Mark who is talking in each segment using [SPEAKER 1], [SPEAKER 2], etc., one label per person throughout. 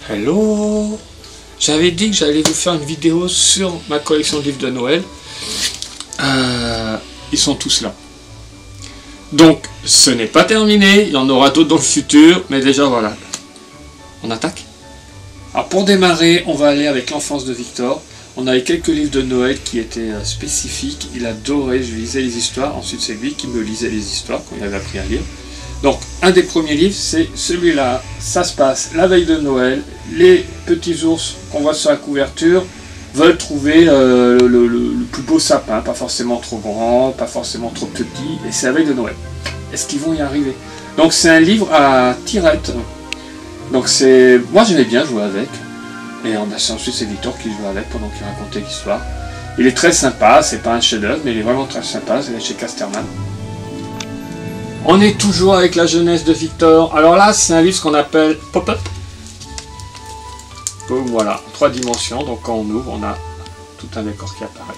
[SPEAKER 1] Hello! J'avais dit que j'allais vous faire une vidéo sur ma collection de livres de Noël. Ils sont tous là. Donc, ce n'est pas terminé, il y en aura d'autres dans le futur, mais déjà voilà. On attaque? Alors pour démarrer, on va aller avec l'enfance de Victor. On avait quelques livres de Noël qui étaient spécifiques, il adorait, je lui lisais les histoires, ensuite c'est lui qui me lisait les histoires quand il avait appris à lire. Donc un des premiers livres c'est celui-là, ça se passe la veille de Noël, les petits ours qu'on voit sur la couverture veulent trouver le plus beau sapin, pas forcément trop grand, pas forcément trop petit, et c'est la veille de Noël. Est-ce qu'ils vont y arriver? Donc c'est un livre à tirettes, donc c'est... Moi j'aimais bien jouer avec. Et ensuite c'est Victor qui joue avec pendant qu'il racontait l'histoire. Il est très sympa, c'est pas un chef-d'œuvre, mais il est vraiment très sympa, c'est chez Casterman. On est toujours avec la jeunesse de Victor. Alors là, c'est un livre qu'on appelle Pop-up. Voilà, 3 dimensions, donc quand on ouvre, on a tout un décor qui apparaît.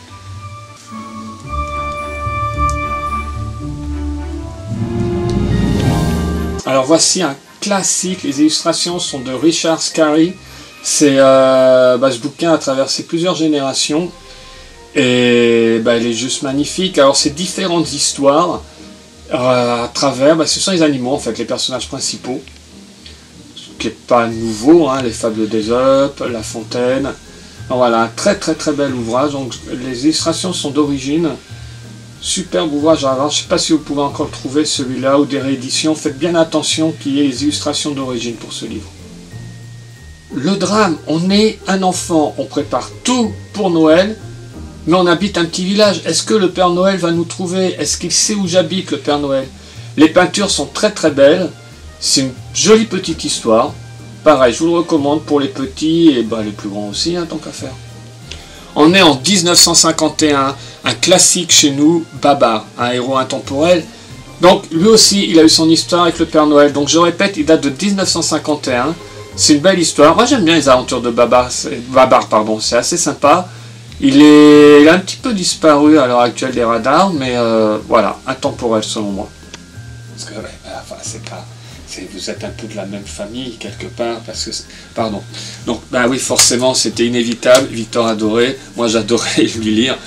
[SPEAKER 1] Alors voici un classique, les illustrations sont de Richard Scarry. C'est ce bouquin a traversé plusieurs générations et il est juste magnifique. Alors c'est différentes histoires à travers, ce sont les animaux en fait, les personnages principaux, ce qui n'est pas nouveau, hein, les fables d'Ésope, La Fontaine. Alors, voilà, un très bel ouvrage. Donc les illustrations sont d'origine, superbe ouvrage. Alors je ne sais pas si vous pouvez encore le trouver celui-là ou des rééditions. Faites bien attention qu'il y ait les illustrations d'origine pour ce livre. Le drame, on est un enfant, on prépare tout pour Noël, mais on habite un petit village. Est-ce que le Père Noël va nous trouver? Est-ce qu'il sait où j'habite, le Père Noël? Les peintures sont très belles, c'est une jolie petite histoire. Pareil, je vous le recommande pour les petits et les plus grands aussi, tant qu'à faire. On est en 1951, un classique chez nous, Babar, un héros intemporel. Donc lui aussi, il a eu son histoire avec le Père Noël. Donc je répète, il date de 1951. C'est une belle histoire. Moi j'aime bien les aventures de Babar, c'est assez sympa. Il a un petit peu disparu à l'heure actuelle des radars, mais voilà, intemporel selon moi. Parce que vous êtes un peu de la même famille quelque part, parce que... Pardon. Donc oui, forcément c'était inévitable, Victor adorait, moi j'adorais lui lire.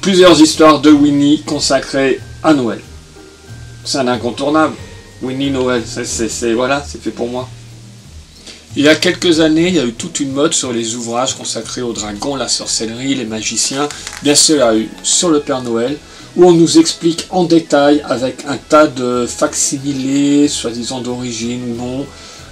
[SPEAKER 1] Plusieurs histoires de Winnie consacrées à Noël. C'est un incontournable. Winnie Noël, voilà, c'est fait pour moi. Il y a quelques années, il y a eu toute une mode sur les ouvrages consacrés aux dragons, la sorcellerie, les magiciens. Bien sûr, il y a eu sur le Père Noël, où on nous explique en détail, avec un tas de facsimilés, soi-disant d'origine ou non.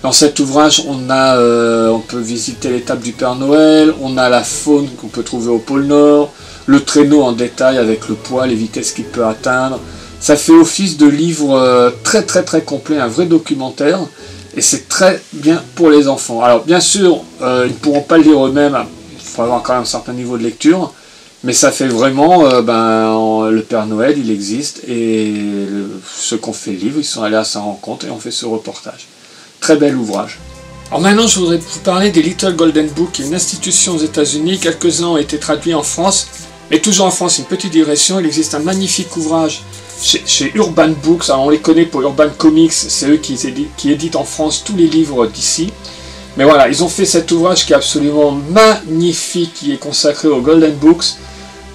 [SPEAKER 1] Dans cet ouvrage, on peut visiter l'étape du Père Noël, on a la faune qu'on peut trouver au pôle Nord, le traîneau en détail avec le poids, les vitesses qu'il peut atteindre. Ça fait office de livre très complet, un vrai documentaire. Et c'est très bien pour les enfants. Alors bien sûr, ils ne pourront pas le lire eux-mêmes, il faut avoir quand même un certain niveau de lecture, mais ça fait vraiment, le Père Noël, il existe, et ceux qui ont fait le livre, ils sont allés à sa rencontre et ont fait ce reportage. Très bel ouvrage. Alors maintenant, je voudrais vous parler des Little Golden Books, qui est une institution aux États-Unis. Quelques-uns ont été traduits en France, mais toujours en France, une petite digression, il existe un magnifique ouvrage chez Urban Books. Alors on les connaît pour Urban Comics, c'est eux qui éditent en France tous les livres d'ici. Mais voilà, ils ont fait cet ouvrage qui est absolument magnifique, qui est consacré aux Golden Books.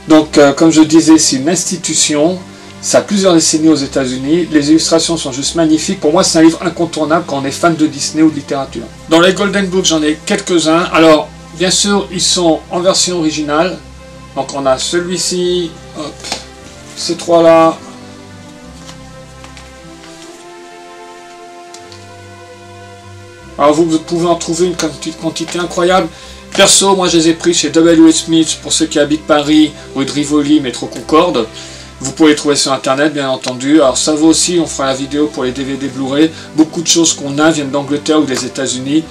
[SPEAKER 1] Donc comme je disais, c'est une institution, ça a plusieurs décennies aux États-Unis, les illustrations sont juste magnifiques. Pour moi, c'est un livre incontournable quand on est fan de Disney ou de littérature. Dans les Golden Books, j'en ai quelques-uns. Alors, bien sûr, ils sont en version originale. Donc on a celui-ci, ces trois-là. Alors vous pouvez en trouver une quantité incroyable. Perso, moi je les ai pris chez W. Smith pour ceux qui habitent Paris, rue de Rivoli, métro Concorde. Vous pouvez les trouver sur internet bien entendu. Alors ça vaut aussi, on fera la vidéo pour les DVD Blu-ray. Beaucoup de choses qu'on a viennent d'Angleterre ou des États-Unis.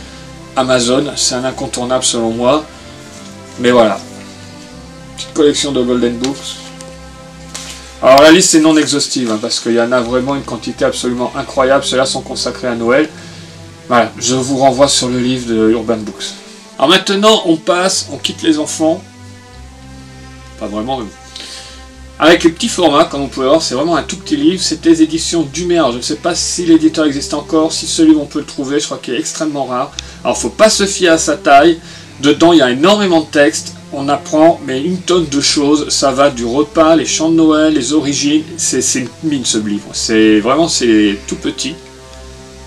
[SPEAKER 1] Amazon, c'est un incontournable selon moi. Mais voilà. Petite collection de Golden Books. Alors la liste est non exhaustive, parce qu'il y en a vraiment une quantité absolument incroyable. Ceux-là sont consacrés à Noël. Voilà, je vous renvoie sur le livre de Urban Books. Alors maintenant, on quitte les enfants. Pas vraiment, mais bon. Avec les petits formats, comme vous pouvez voir, c'est vraiment un tout petit livre. C'était les éditions Dumer. Je ne sais pas si l'éditeur existe encore, si ce livre on peut le trouver, je crois qu'il est extrêmement rare. Alors il ne faut pas se fier à sa taille. Dedans il y a énormément de texte. On apprend mais une tonne de choses. Ça va du repas, les chants de Noël, les origines. C'est une mine ce livre. C'est tout petit,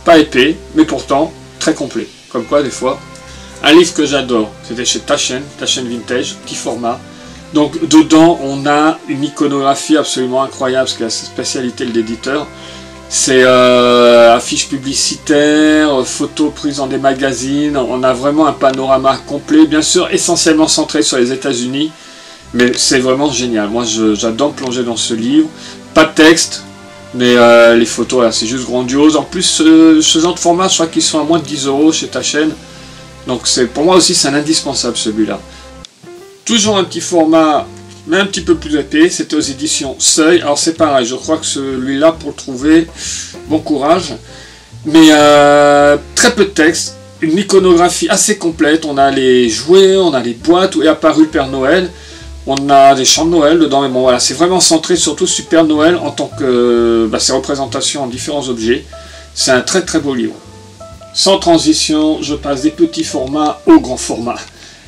[SPEAKER 1] pas épais, mais pourtant très complet. Comme quoi des fois. Un livre que j'adore, c'était chez Taschen Vintage, petit format. Donc dedans on a une iconographie absolument incroyable, parce que la spécialité de l'éditeur, c'est affiches publicitaires, photos prises dans des magazines, on a vraiment un panorama complet, bien sûr essentiellement centré sur les États-Unis, mais c'est vraiment génial. Moi j'adore plonger dans ce livre, pas de texte, mais les photos là c'est juste grandiose. En plus ce genre de format, je crois qu'ils sont à moins de 10 € chez Taschen, donc pour moi aussi c'est un indispensable celui-là. Toujours un petit format, mais un petit peu plus épais, c'était aux éditions Seuil. Alors c'est pareil, je crois que celui-là, pour le trouver, bon courage. Mais très peu de texte, une iconographie assez complète. On a les jouets, on a les boîtes où est apparu le Père Noël. On a des chants de Noël dedans, mais bon voilà, c'est vraiment centré surtout sur Père Noël en tant que ses représentations en différents objets. C'est un très très beau livre. Sans transition, je passe des petits formats au grand format.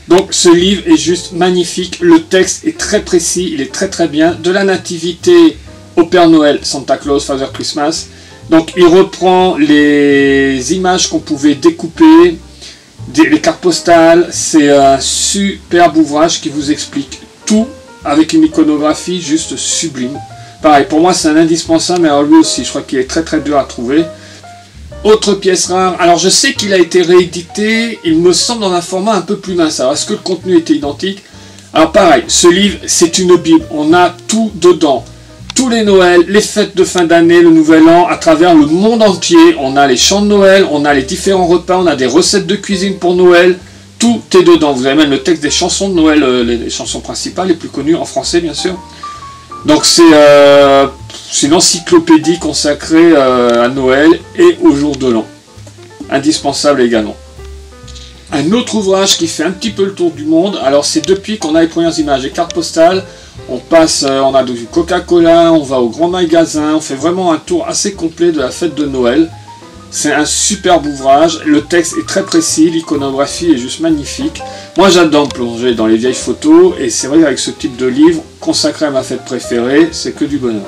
[SPEAKER 1] Donc ce livre est juste magnifique, le texte est très précis, il est très très bien. De la nativité au Père Noël, Santa Claus, Father Christmas. Donc il reprend les images qu'on pouvait découper, les cartes postales. C'est un superbe ouvrage qui vous explique tout avec une iconographie juste sublime. Pareil, pour moi c'est un indispensable, mais alors lui aussi, je crois qu'il est très très dur à trouver. Autre pièce rare, alors je sais qu'il a été réédité, il me semble dans un format un peu plus mince. Alors est-ce que le contenu était identique? Alors pareil, ce livre c'est une bible, on a tout dedans. Tous les Noëls, les fêtes de fin d'année, le nouvel an, à travers le monde entier. On a les chants de Noël, on a les différents repas, on a des recettes de cuisine pour Noël. Tout est dedans, vous avez même le texte des chansons de Noël, les chansons principales, les plus connues en français bien sûr. Donc c'est une encyclopédie consacrée à Noël et au jour de l'an. Indispensable également. Un autre ouvrage qui fait un petit peu le tour du monde, alors c'est depuis qu'on a les premières images, les cartes postales, on passe, on a du Coca-Cola, on va au grand magasin, on fait vraiment un tour assez complet de la fête de Noël. C'est un superbe ouvrage, le texte est très précis, l'iconographie est juste magnifique. Moi j'adore plonger dans les vieilles photos, et c'est vrai qu'avec ce type de livre, consacré à ma fête préférée, c'est que du bonheur.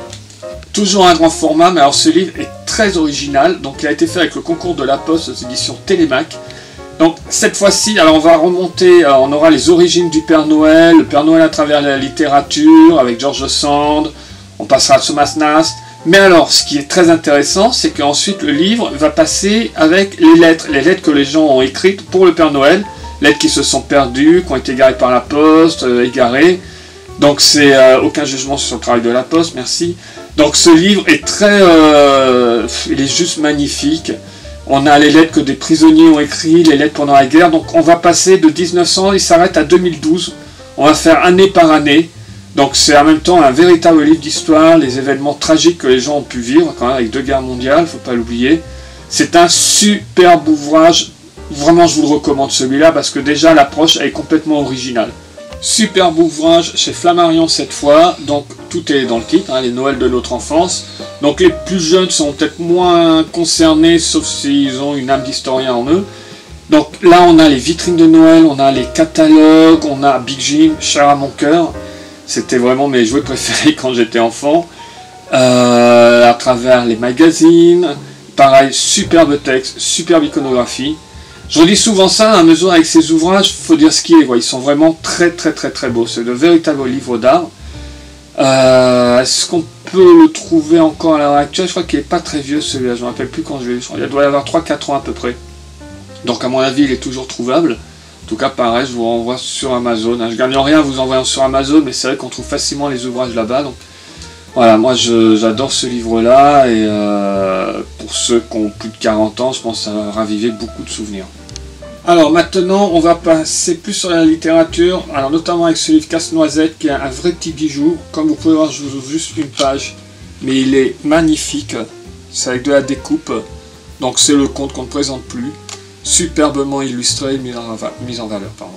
[SPEAKER 1] Toujours un grand format, mais alors ce livre est très original, donc il a été fait avec le concours de la Poste aux éditions Télémac. Donc cette fois-ci, alors on va remonter, on aura les origines du Père Noël, le Père Noël à travers la littérature, avec George Sand, on passera à Thomas Nast. Mais alors, ce qui est très intéressant, c'est qu'ensuite le livre va passer avec les lettres que les gens ont écrites pour le Père Noël, lettres qui se sont perdues, qui ont été égarées par la Poste, égarées. Donc c'est aucun jugement sur le travail de la Poste, merci. Donc ce livre est il est juste magnifique. On a les lettres que des prisonniers ont écrites, les lettres pendant la guerre. Donc on va passer de 1900, il s'arrête à 2012. On va faire année par année. Donc c'est en même temps un véritable livre d'histoire, les événements tragiques que les gens ont pu vivre, quand même avec 2 guerres mondiales, il ne faut pas l'oublier. C'est un superbe ouvrage, vraiment je vous le recommande celui-là, parce que déjà l'approche est complètement originale. Superbe ouvrage chez Flammarion cette fois, donc tout est dans le titre, hein, les Noëls de notre enfance. Donc les plus jeunes sont peut-être moins concernés, sauf s'ils ont une âme d'historien en eux. Donc là on a les vitrines de Noël, on a les catalogues, on a Big Jim, Cher à mon cœur. C'était vraiment mes jouets préférés quand j'étais enfant. À travers les magazines. Pareil, superbe texte, superbe iconographie. Je redis souvent ça, à mesure avec ces ouvrages, il faut dire ce qui est. Ils sont vraiment très très très très beaux. C'est de véritables livres d'art. Est-ce qu'on peut le trouver encore à l'heure actuelle? Je crois qu'il n'est pas très vieux celui-là. Je ne me rappelle plus quand je l'ai lu. Il doit y avoir 3-4 ans à peu près. Donc à mon avis, il est toujours trouvable. En tout cas, pareil, je vous renvoie sur Amazon. Je ne gagne rien en vous envoyant sur Amazon, mais c'est vrai qu'on trouve facilement les ouvrages là-bas. Donc voilà, moi j'adore ce livre-là, et pour ceux qui ont plus de 40 ans, je pense que ça va raviver beaucoup de souvenirs. Alors maintenant, on va passer plus sur la littérature, alors notamment avec ce livre Casse-Noisette, qui est un vrai petit bijou. Comme vous pouvez voir, je vous ouvre juste une page, mais il est magnifique. C'est avec de la découpe, donc c'est le conte qu'on ne présente plus. Superbement illustré, mis en valeur, pardon.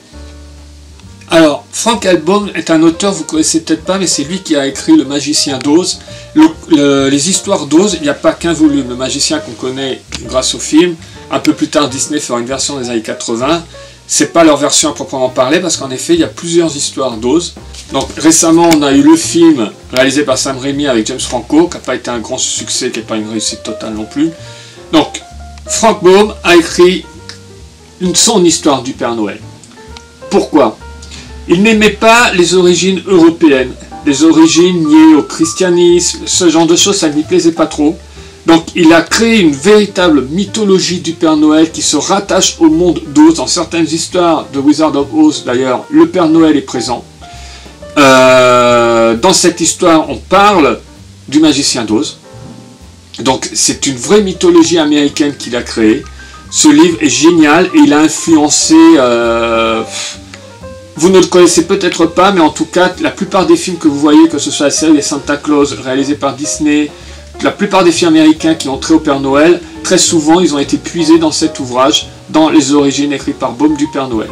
[SPEAKER 1] Alors, Frank Elbaum est un auteur, vous ne connaissez peut-être pas, mais c'est lui qui a écrit Le Magicien d'Oz. Les histoires d'Oz, il n'y a pas qu'un volume. Le Magicien qu'on connaît grâce au film. Un peu plus tard, Disney fera une version des années 80. C'est pas leur version à proprement parler, parce qu'en effet, il y a plusieurs histoires d'Oz. Donc récemment, on a eu le film réalisé par Sam Raimi avec James Franco, qui n'a pas été un grand succès, qui n'est pas une réussite totale non plus. Donc, Frank Baum a écrit son histoire du Père Noël. Pourquoi? Il n'aimait pas les origines européennes, les origines liées au christianisme, ce genre de choses, ça ne lui plaisait pas trop. Donc il a créé une véritable mythologie du Père Noël qui se rattache au monde d'Oz. Dans certaines histoires de Wizard of Oz, d'ailleurs, le Père Noël est présent. Dans cette histoire, on parle du magicien d'Oz. Donc c'est une vraie mythologie américaine qu'il a créée. Ce livre est génial et il a influencé... vous ne le connaissez peut-être pas, mais en tout cas, la plupart des films que vous voyez, que ce soit la série des Santa Claus réalisée par Disney, la plupart des films américains qui ont trait au Père Noël, très souvent, ils ont été puisés dans cet ouvrage, dans les origines écrites par Baum du Père Noël.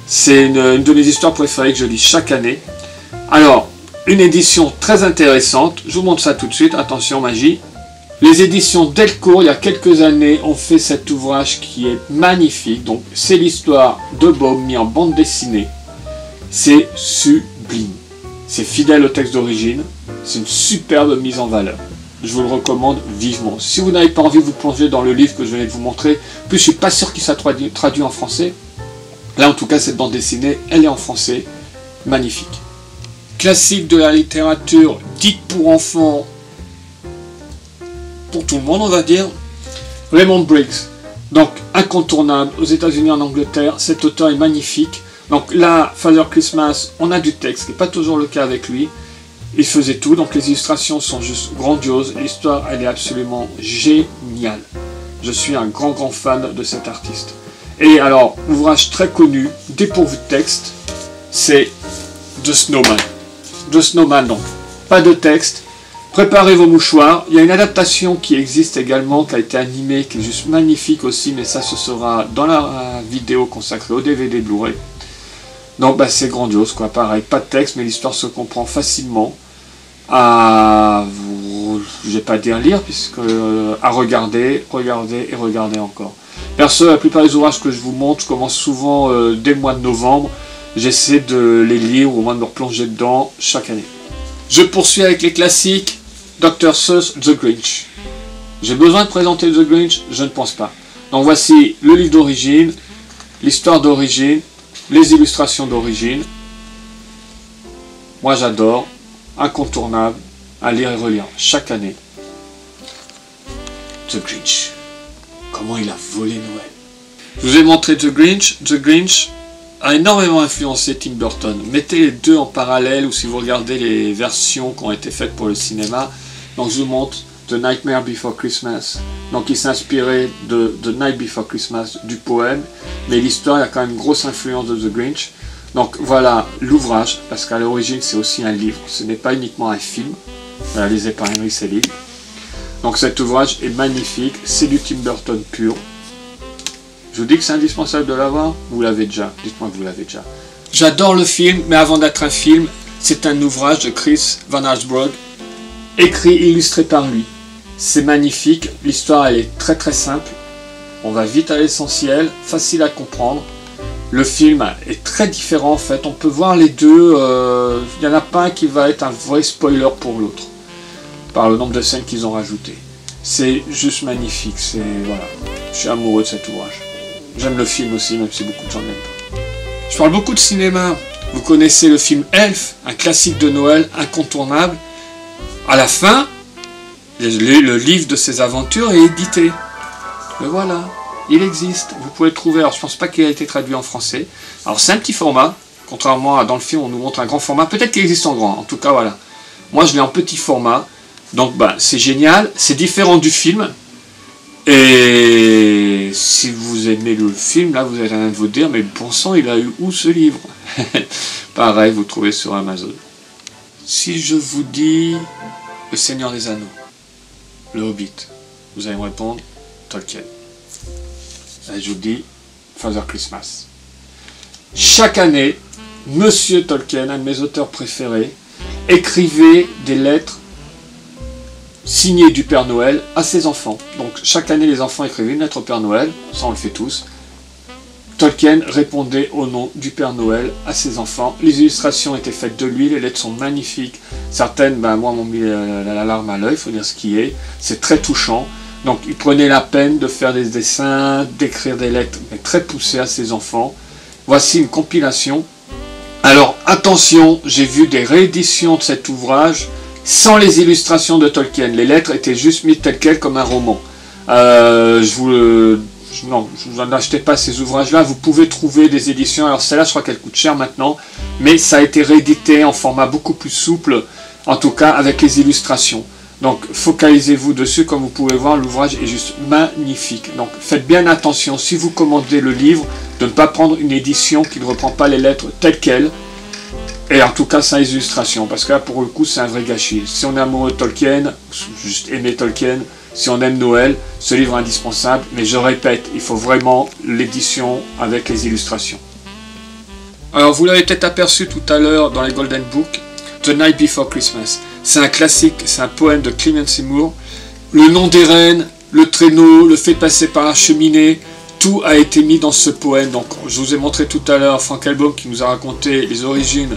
[SPEAKER 1] C'est une de mes histoires préférées que je lis chaque année. Alors, une édition très intéressante, je vous montre ça tout de suite, attention magie. Les éditions Delcourt, il y a quelques années, ont fait cet ouvrage qui est magnifique. Donc, c'est l'histoire de Baum mis en bande dessinée. C'est sublime. C'est fidèle au texte d'origine. C'est une superbe mise en valeur. Je vous le recommande vivement. Si vous n'avez pas envie de vous plonger dans le livre que je venais de vous montrer, plus je ne suis pas sûr qu'il soit traduit en français. Là, en tout cas, cette bande dessinée, elle est en français. Magnifique. Classique de la littérature dite pour enfants, pour tout le monde, on va dire. Raymond Briggs. Donc, incontournable aux États-Unis, en Angleterre. Cet auteur est magnifique. Donc là, Father Christmas, on a du texte, ce qui n'est pas toujours le cas avec lui. Il faisait tout, donc les illustrations sont juste grandioses. L'histoire, elle est absolument géniale. Je suis un grand fan de cet artiste. Et alors, ouvrage très connu, dépourvu de texte, c'est The Snowman. The Snowman, donc, pas de texte. Préparez vos mouchoirs. Il y a une adaptation qui existe également, qui a été animée, qui est juste magnifique aussi, mais ça, ce sera dans la vidéo consacrée au DVD Blu-ray. Donc bah, c'est grandiose, quoi. Pareil, pas de texte, mais l'histoire se comprend facilement. Je vais pas dire lire, puisque à regarder et regarder encore. Perso, la plupart des ouvrages que je vous montre, je commence souvent dès le mois de novembre. J'essaie de les lire, ou au moins de me replonger dedans chaque année. Je poursuis avec les classiques. Dr. Seuss, The Grinch. J'ai besoin de présenter The Grinch? Je ne pense pas. Donc voici le livre d'origine, l'histoire d'origine, les illustrations d'origine. Moi j'adore, incontournable, à lire et relire chaque année. The Grinch. Comment il a volé Noël. Je vous ai montré The Grinch. The Grinch a énormément influencé Tim Burton. Mettez les deux en parallèle, ou si vous regardez les versions qui ont été faites pour le cinéma. Donc je vous montre The Nightmare Before Christmas. Donc il s'est inspiré de The Night Before Christmas, du poème, mais l'histoire, il y a quand même une grosse influence de The Grinch. Donc voilà l'ouvrage, parce qu'à l'origine c'est aussi un livre, ce n'est pas uniquement un film, réalisé par Henry Selick. Donc cet ouvrage est magnifique, c'est du Tim Burton pur. Je vous dis que c'est indispensable de l'avoir, vous l'avez déjà, dites-moi que vous l'avez déjà. J'adore le film, mais avant d'être un film, c'est un ouvrage de Chris Van Allsburg, écrit, illustré par lui. C'est magnifique, l'histoire elle est très simple, on va vite à l'essentiel, facile à comprendre. Le film est très différent en fait, on peut voir les deux, il n'y en a pas un qui va être un vrai spoiler pour l'autre, par le nombre de scènes qu'ils ont rajoutées. C'est juste magnifique, voilà, je suis amoureux de cet ouvrage. J'aime le film aussi, même si beaucoup de gens n'aiment pas. Je parle beaucoup de cinéma, vous connaissez le film Elf, un classique de Noël incontournable. À la fin, le livre de ses aventures est édité. Le voilà, il existe, vous pouvez le trouver. Alors je pense pas qu'il a été traduit en français. Alors c'est un petit format, contrairement à dans le film on nous montre un grand format. Peut-être qu'il existe en grand, en tout cas voilà. Moi je l'ai en petit format, donc bah, c'est génial, c'est différent du film. Et si vous aimez le film, là vous allez rien de vous dire, mais bon sang, il a eu où ce livre? Pareil, vous le trouvez sur Amazon. Si je vous dis Le Seigneur des Anneaux, Le Hobbit, vous allez me répondre Tolkien. Et je vous dis Father Christmas. Chaque année, Monsieur Tolkien, un de mes auteurs préférés, écrivait des lettres signées du Père Noël à ses enfants. Donc chaque année, les enfants écrivaient une lettre au Père Noël, ça on le fait tous. Tolkien répondait au nom du Père Noël à ses enfants. Les illustrations étaient faites de lui, les lettres sont magnifiques. Certaines, moi, m'ont mis la larme à l'œil, il faut dire ce qui est. C'est très touchant. Donc il prenait la peine de faire des dessins, d'écrire des lettres mais très poussées à ses enfants. Voici une compilation. Alors attention, j'ai vu des rééditions de cet ouvrage sans les illustrations de Tolkien. Les lettres étaient juste mises telles quelles comme un roman. Non, vous n'achetez pas ces ouvrages-là, vous pouvez trouver des éditions, alors celle-là je crois qu'elle coûte cher maintenant, mais ça a été réédité en format beaucoup plus souple, en tout cas avec les illustrations. Donc focalisez-vous dessus, comme vous pouvez voir, l'ouvrage est juste magnifique. Donc faites bien attention, si vous commandez le livre, de ne pas prendre une édition qui ne reprend pas les lettres telles quelles, et en tout cas sans les illustrations, parce que là pour le coup c'est un vrai gâchis. Si on est amoureux de Tolkien, juste aimer Tolkien, si on aime Noël, ce livre est indispensable, mais je répète, il faut vraiment l'édition avec les illustrations. Alors vous l'avez peut-être aperçu tout à l'heure dans les Golden Book, The Night Before Christmas. C'est un classique, c'est un poème de Clement Seymour. Le nom des reines, le traîneau, le fait de passer par la cheminée, tout a été mis dans ce poème. Donc je vous ai montré tout à l'heure Frank Elbaum qui nous a raconté les origines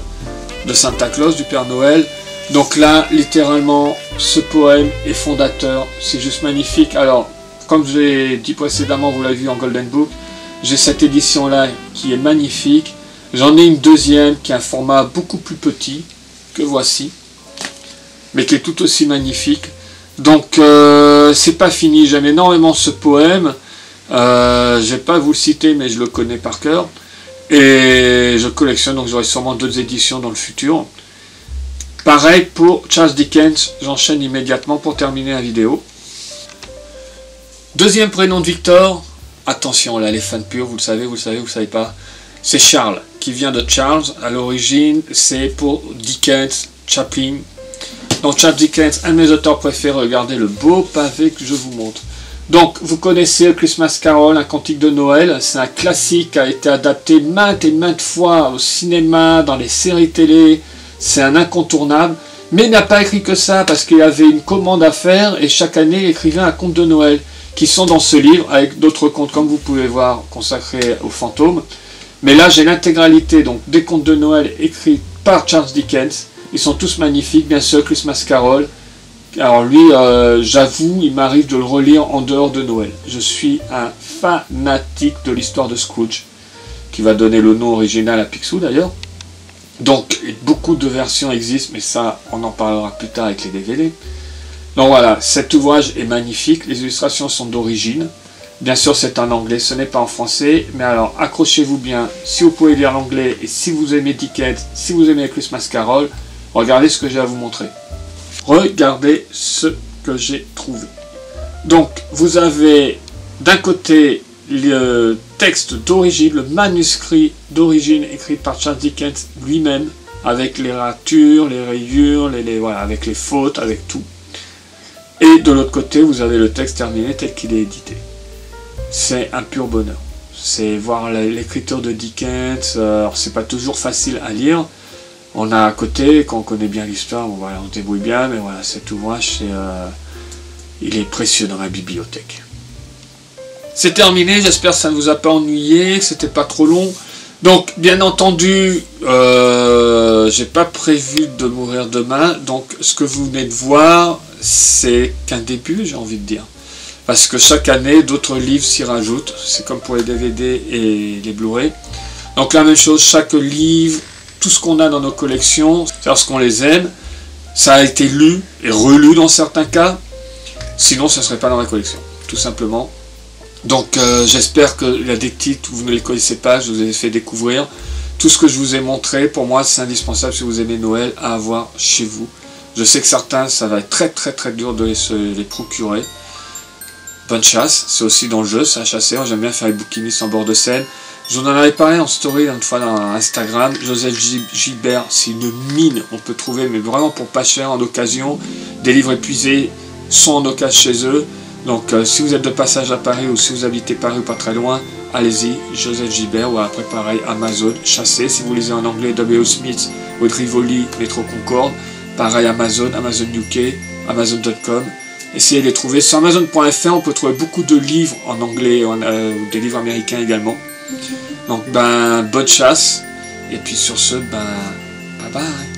[SPEAKER 1] de Santa Claus, du Père Noël. Donc là, littéralement, ce poème est fondateur, c'est juste magnifique. Alors, comme je l'ai dit précédemment, vous l'avez vu en Golden Book, j'ai cette édition-là qui est magnifique. J'en ai une deuxième qui a un format beaucoup plus petit, que voici, mais qui est tout aussi magnifique. Donc, c'est pas fini, j'aime énormément ce poème. Je vais pas vous le citer, mais je le connais par cœur. Et je collectionne, donc j'aurai sûrement d'autres éditions dans le futur. Pareil pour Charles Dickens, j'enchaîne immédiatement pour terminer la vidéo. Deuxième prénom de Victor, attention là les fans purs, vous le savez, vous savez pas, c'est Charles, qui vient de Charles, à l'origine c'est pour Dickens, Chaplin. Donc Charles Dickens, un de mes auteurs préférés, regardez le beau pavé que je vous montre. Donc vous connaissez Christmas Carol, un cantique de Noël, c'est un classique qui a été adapté maintes et maintes fois au cinéma, dans les séries télé. C'est un incontournable, mais il n'a pas écrit que ça, parce qu'il avait une commande à faire, et chaque année il écrivait un conte de Noël, qui sont dans ce livre, avec d'autres contes, comme vous pouvez voir, consacrés aux fantômes. Mais là j'ai l'intégralité donc des contes de Noël écrits par Charles Dickens, ils sont tous magnifiques, bien sûr, Christmas Carol. Alors lui, j'avoue, il m'arrive de le relire en dehors de Noël. Je suis un fanatique de l'histoire de Scrooge, qui va donner le nom original à Picsou d'ailleurs. Donc, beaucoup de versions existent, mais ça, on en parlera plus tard avec les DVD. Donc voilà, cet ouvrage est magnifique, les illustrations sont d'origine. Bien sûr, c'est en anglais, ce n'est pas en français, mais alors, accrochez-vous bien, si vous pouvez lire l'anglais, et si vous aimez Dickens, si vous aimez Christmas Carol, regardez ce que j'ai à vous montrer. Regardez ce que j'ai trouvé. Donc, vous avez d'un côté le texte d'origine, le manuscrit d'origine écrit par Charles Dickens lui-même, avec les ratures, les rayures, voilà, avec les fautes, avec tout. Et de l'autre côté, vous avez le texte terminé tel qu'il est édité. C'est un pur bonheur. C'est voir l'écriture de Dickens, alors c'est pas toujours facile à lire. On a à côté, quand on connaît bien l'histoire, bon, voilà, on se débrouille bien, mais voilà, cet ouvrage, il est précieux dans la bibliothèque. C'est terminé, j'espère que ça ne vous a pas ennuyé, que c'était pas trop long. Donc, bien entendu, j'ai pas prévu de mourir demain, donc ce que vous venez de voir, c'est qu'un début, j'ai envie de dire. Parce que chaque année, d'autres livres s'y rajoutent, c'est comme pour les DVD et les Blu-ray. Donc la même chose, chaque livre, tout ce qu'on a dans nos collections, c'est parce qu'on les aime, ça a été lu et relu dans certains cas, sinon ça ne serait pas dans la collection, tout simplement. Donc j'espère qu'il y a des titres où vous ne les connaissez pas, je vous ai fait découvrir. Tout ce que je vous ai montré, pour moi c'est indispensable si vous aimez Noël à avoir chez vous. Je sais que certains, ça va être très dur de les procurer. Bonne chasse, c'est aussi dans le jeu, c'est un chasseur, j'aime bien faire les bouquinistes en bord de Seine. Je vous en avais parlé en story une fois dans Instagram. Joseph Gilbert, c'est une mine, on peut trouver, mais vraiment pour pas cher, en occasion. Des livres épuisés sont en occasion chez eux. Donc si vous êtes de passage à Paris ou si vous habitez Paris ou pas très loin, allez-y, Joseph Gilbert, ou après pareil, Amazon, chassez. Si vous lisez en anglais, W.O. Smith, Audrey Rivoli, Métro Concorde, pareil Amazon, Amazon UK, Amazon.com. Essayez de les trouver. Sur Amazon.fr, on peut trouver beaucoup de livres en anglais, des livres américains également. Donc bonne chasse, et puis sur ce, bye bye.